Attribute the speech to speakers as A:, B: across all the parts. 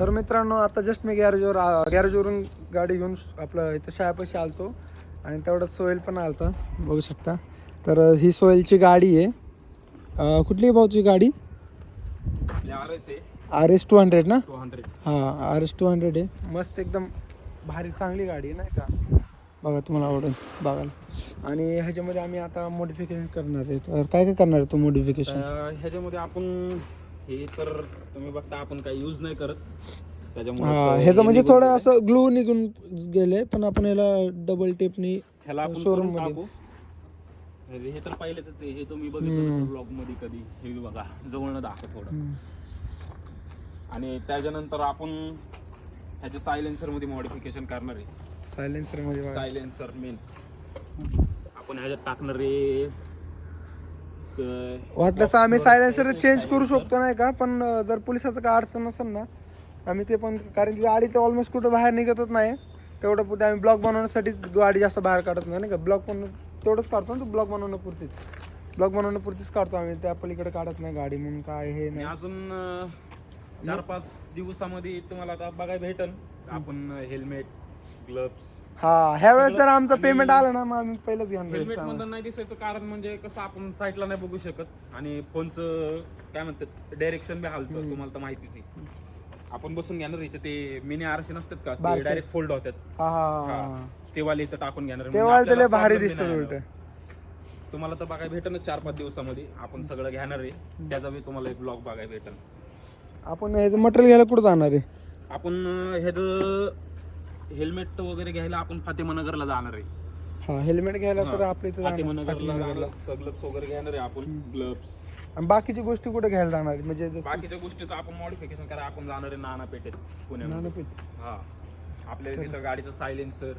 A: तर मित्रांनो आता जस्ट मी गॅरेजवरून गाडी घेऊन आपलं इथं शाळेपाशी आलतो आणि तेवढंच सोहेल पण आलता बघू शकता. तर ही सोहेलची गाडी आहे. कुठली भाऊची गाडी? RS 200 ना?
B: 200.
A: हां RS 200 आहे. मस्त एकदम भारी चांगली गाडी आहे नाही का? बघा तुम्हाला आवडेल बघायला. आणि ह्याच्यामध्ये आम्ही आता मॉडिफिकेशन करणार आहे. तर काय काय करणार आहे तो मॉडिफिकेशन?
B: ह्याच्यामध्ये आपण हे तर तुम्ही बघता आपण काही यूज नाही करत
A: हां
B: त्याच्यामुळे
A: ह्याचं म्हणजे थोडं असं ग्लू निघून गेले पण आपण याला डबल टेपनी
B: ह्याला आपण
A: शोरूम
B: करून
A: मध्ये
B: टाकू. हे तर पहिलेच आहे, हे तुम्ही बघितलं ब्लॉग मध्ये कधी. हे बघा जवळनं दाखव थोडं. आणि त्याच्यानंतर आपण ह्याच्या सायलेन्सर मध्ये मॉडिफिकेशन करणार आहे.
A: सायलेन्सर मध्ये बघा.
B: सायलेन्सर मेन आपण ह्याच्यात टाकणार आहे.
A: वाटलंस आम्ही सायलेन्सर चेंज करू शकतो नाही का? पण जर पोलिसाचं काय अडचण नसेल ना आम्ही ते पण, कारण की गाडी तर ऑलमोस्ट कुठं बाहेर निघतच नाही. तेवढं पुढे आम्ही ब्लॉग बनवण्यासाठी गाडी जास्त बाहेर काढत नाही का? ब्लॉग पण तेवढंच काढतो ना, ब्लॉग बनवण्यापुरतीच काढतो आम्ही. त्या पलीकडे काढत नाही गाडी म्हणून काय हे नाही.
B: अजून 4-5 दिवसामध्ये तुम्हाला आता बघायला भेटल आपण हेल्मेट, ग्लव्स.
A: हा ह्या वेळेस जर आमचं पेमेंट आलं ना मग आम्ही पहिलंच घेणार.
B: हेल्मेट मध्ये नाही दिसायचं कारण म्हणजे कसं आपण साईडला नाही बघू शकत आणि फोनचं काय म्हणतात डायरेक्शन बी हालतं, तुम्हाला तर माहितीच आहे. आपण बसून घेणार इथे ते मिनी आरसे नसतात का, ते डायरेक्ट फोल्ड होतात.
A: हा
B: ते वाले इथं टाकून घेणार.
A: तेव्हा त्याला भारी दिसतं उलट.
B: तुम्हाला तर बघायला भेटेल 4-5 दिवसामध्ये आपण सगळं घेणार आहे. त्याचा बी तुम्हाला एक ब्लॉग बघायला भेटेल.
A: आपण ह्याचं मटेरियल घ्यायला कुठं जाणार आहे?
B: आपण ह्याचं हेल्मेट वगैरे घ्यायला आपण फातेमानगरला जाणार आहे.
A: हा हेल्मेट घ्यायला तर आपल्या इथं
B: फातेमानगरला ग्लव्स वगैरे घेणार आहे आपण. ग्लव्स
A: आणि बाकीची गोष्टी कुठे घ्यायला जाणार आहे? म्हणजे
B: बाकीच्या गोष्टीचं आपण मॉडिफिकेशन करा. आपण जाणार आहे नानापेठेत पुण्यामध्ये. हा आपल्याला तिथं गाडीचं सायलेन्सर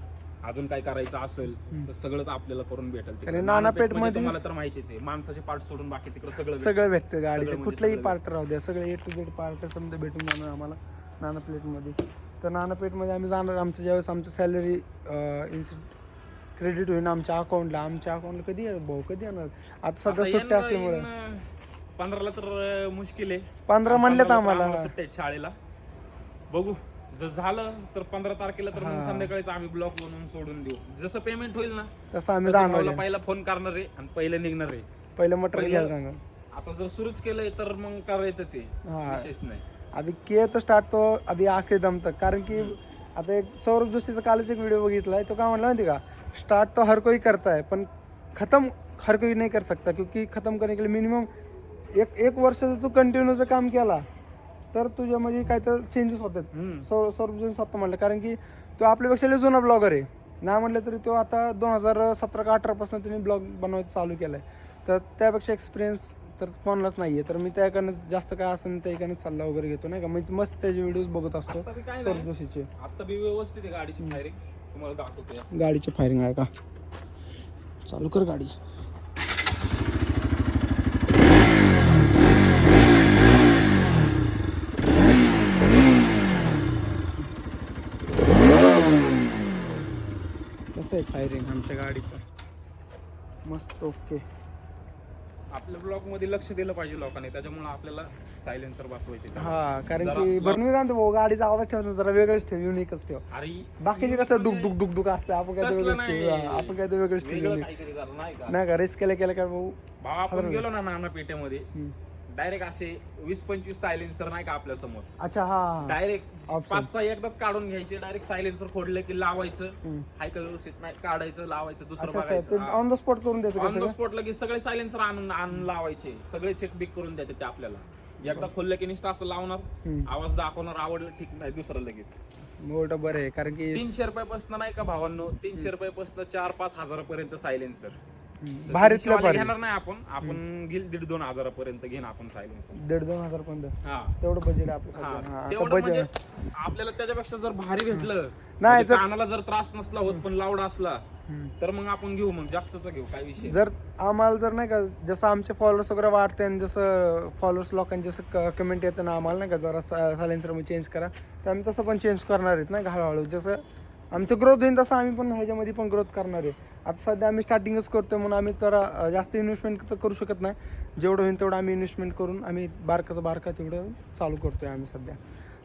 B: अजून काय करायचं असेल तर सगळंच आपल्याला करून भेटेल.
A: नानापेठ मध्ये
B: तुम्हाला तर माहितीच आहे, माणसाचे पार्ट सोडून बाकी तिकडे
A: सगळं भेटतं. गाडीचे कुठलेही पार्ट राहू द्या, सगळे A to Z पार्ट समजा भेटून जाणार आम्हाला नानापेठमध्ये. तर नानापेठमध्ये आम्ही जाणार. आमचं ज्यावेळेस आमचं सॅलरी क्रेडिट होईल आमच्या अकाउंटला कधी भाऊ कधी येणार? आता सध्या सुट्ट्या असल्यामुळे
B: 15ला तर मुश्किल आहे.
A: 15 म्हणलेत आम्हाला
B: सुट्ट्या शाळेला. बघू जर झालं तर 15 तारखेला तर मग संध्याकाळीच आम्ही ब्लॉक बनवून सोडून देऊ. जसं पेमेंट होईल ना
A: तसं आम्ही जाणार.
B: पहिला फोन करणार आहे आणि पहिलं निघणार आहे.
A: पहिलं मटेरियल घ्यायला जाणार.
B: आता जर सुरूच केलंय तर मग करायचंच आहे, विशेष नाही.
A: अभी किए तो स्टार्ट तो अभी आखिरी दम तक. कारण की आता एक सौरभ जोशीचा कालच एक व्हिडिओ बघितलाय. तो काय म्हणला माहिती का, स्टार्ट तो हर कोई करता है पण खत्म हर कोई नहीं कर सकता. क्योंकि खत्म करने के लिए मिनिमम एक वर्ष जर तू कंटिन्यूचं काम केला तर तुझ्यामध्ये काय तर चेंजेस होतात. सौरभ जोशी स्वतः म्हणलं. कारण की तो आपल्यापेक्षा लय जुना ब्लॉगर आहे ना, म्हटलं तरी तो आता 2017 का 18 पासून तुम्ही ब्लॉग बनवायचं चालू केलाय. तर त्यापेक्षा एक्सपिरियन्स तर कोणालाच नाहीये. तर मी त्याकडनं जास्त काय असेल त्याकडनं सल्ला वगैरे घेतो नाही का. म्हणजे मस्त त्याचे व्हिडिओज बघत असतो सौरभ जोशीचे.
B: आता बी व्यवस्थित आहे गाडीची फायरिंग, तुम्हाला दाखवतो.
A: गाडीची फायरिंग आहे का? चालू कर गाडी. कसं आहे फायरिंग आमच्या गाडीचं? मस्त ओके.
B: आपल्या ब्लॉक मध्ये लक्ष दिलं पाहिजे लोकांनी, त्याच्यामुळे आपल्याला सायलेन्सर बसवायचे.
A: हा कारण की बरं मी म्हणतो भाऊ गाडीचा आवाज ठेवतो जरा वेगळंच ठेव, युनिकच ठेव.
B: अरे
A: बाकीचे कसं डुक डुक डुक डुक असतं, आपण काय वेगळंच ठेव. आपण काय वेगळंच ठेव नाही का. रेस केल्या का भाऊ
B: आपण गेलो ना नाना पेठेमध्ये डायरेक्ट असे 20-25 सायलेन्सर नाही का आपल्या समोर.
A: अच्छा हा
B: डायरेक्ट 5-6 एकदाच काढून घ्यायचे. डायरेक्ट सायलेन्सर फोडले की लावायचं. हाय का व्यवस्थित नाही काढायचं, लावायचं, दुसरं बघायचं.
A: ऑन द स्पॉट करून देतो.
B: ऑन द स्पॉट लगेच सगळे सायलेन्सर आणून लावायचे. सगळे चेक बिक करून देते ते आपल्याला. एकदा खोललं की नुसतं असं लावणार, आवाज दाखवणार, आवडलं ठीक नाही दुसरं लगेच.
A: मोठं बरं आहे. कारण की
B: 300 रुपयापासून नाही का भावांनो, 300 रुपयापासून 4-5 हजारापर्यंत सायलेन्सर.
A: भारीतलं भारी
B: घेणार नाही आपण घेईल 1,500-2 हजारापर्यंत घेईन आपण सायलेन्सर.
A: 1,500-2 हजार पर्यंत
B: हा
A: तेवढं बजेट आहे आपलं.
B: तेवढं म्हणजे आपल्याला त्याच्यापेक्षा जर भारी भेटलं
A: नाही
B: म्हणजे कानाला जर त्रास नसला होत पण लाऊड असला तर मग आपण घेऊ, मग जास्तच घेऊ, काय विषय.
A: जर आम्हाला जर नाही का जसं आमचे फॉलोअर्स वगैरे वाढते आणि जसं फॉलोअर्स लोकांचे जसं कमेंट येतं ना आम्हाला नाही का जरा सायलेन्सर चेंज करा, तर आम्ही तसं पण चेंज करणार आहेत नाही का. हळूहळू जसं आमचं ग्रोथ होईल तसं आम्ही पण ह्याच्यामध्ये पण ग्रोथ करणार आहे. आता सध्या आम्ही स्टार्टिंगच करतोय म्हणून आम्ही जरा जास्त इन्व्हेस्टमेंट तर करू शकत नाही. जेवढं होईल तेवढं आम्ही इन्व्हेस्टमेंट करून आम्ही बारकाचं बारका तेवढं चालू करतोय आम्ही सध्या.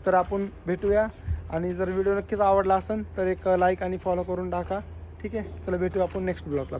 A: तर आपण भेटूया. आणि जर व्हिडिओ नक्कीच आवडला असेल तर एक लाईक आणि फॉलो करून टाका. ठीक आहे, चला भेटूया आपण नेक्स्ट ब्लॉगला.